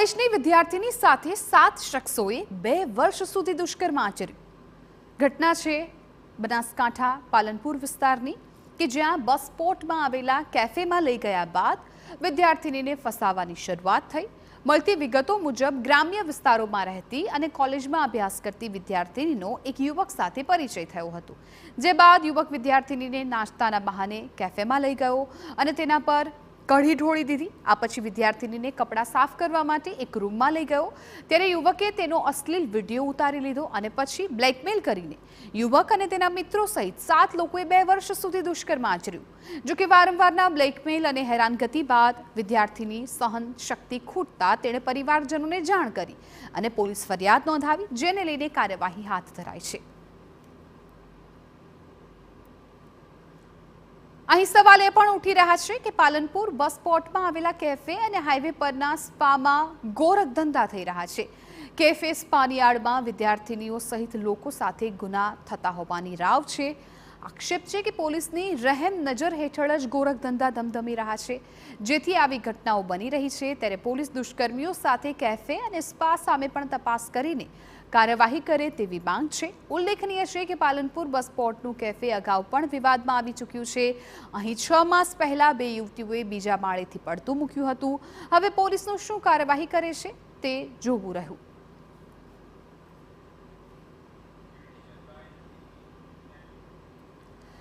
કોલેજની વિદ્યાર્થીની સાથે 7 શખ્સોએ 2 વર્ષ સુધી દુષ્કર્મ આચર્યું। ઘટના છે બનાસકાંઠા પાલનપુર વિસ્તારની કે જ્યાં બસ સ્પોટમાં આવેલા કેફેમાં લઈ ગયા બાદ વિદ્યાર્થીનીને ફસાવવાની શરૂઆત થઈ। મળતી વિગતો મુજબ ગ્રામ્ય વિસ્તારોમાં રહેતી અને કોલેજમાં અભ્યાસ કરતી વિદ્યાર્થીનીનો એક યુવક સાથે પરિચય થયો હતો, જે બાદ યુવક વિદ્યાર્થીનીને નાસ્તાના બહાને કેફેમાં લઈ ગયો અને તેના પર કઢી ઢોળી દીધી। આ પછી વિદ્યાર્થીનીને કપડાં સાફ કરવા માટે એક રૂમમાં લઈ ગયો, ત્યારે યુવકે તેનો અશ્લીલ વિડીયો ઉતારી લીધો અને પછી બ્લેકમેલ કરીને યુવક અને તેના મિત્રો સહિત 7 લોકોએ 2 વર્ષ સુધી દુષ્કર્મ આચર્યું। જો કે વારંવારના બ્લેકમેલ અને હેરાનગતિ બાદ વિદ્યાર્થીની સહન શક્તિ ખૂટતા તેણે પરિવારજનોને જાણ કરી અને પોલીસ ફરિયાદ નોંધાવી, જેને લઈને કાર્યવાહી હાથ ધરાઈ છે। અહીં સવાલ એ પણ ઉઠી રહ્યા છે કે પાલનપુર બસ સ્પોટમાં આવેલા કેફે અને હાઈવે પરના સ્પામાં ગોરખ ધંધા થઈ રહ્યા છે। કેફે સ્પાની આડમાં વિદ્યાર્થીનીઓ સહિત લોકો સાથે ગુના થતા હોવાની રાવ છે। આક્ષેપ છે કે પોલીસની રહેમ નજર હેઠળ જ ગોરખ ધંધા ધમધમી રહ્યા છે, જેથી આવી ઘટનાઓ બની રહી છે। ત્યારે પોલીસ દુષ્કર્મીઓ સાથે કેફે અને સ્પા સામે પણ તપાસ કરીને કાર્યવાહી કરે તેવી માંગ છે। ઉલ્લેખનીય છે કે પાલનપુર બસ સ્પોટનું કેફે અગાઉ પણ વિવાદમાં આવી ચૂક્યું છે। અહીં 6 માસ પહેલા 2 યુવતીઓએ બીજા માળેથી પડતું મૂક્યું હતું। હવે પોલીસનું શું કાર્યવાહી કરે છે તે જોવું રહ્યું।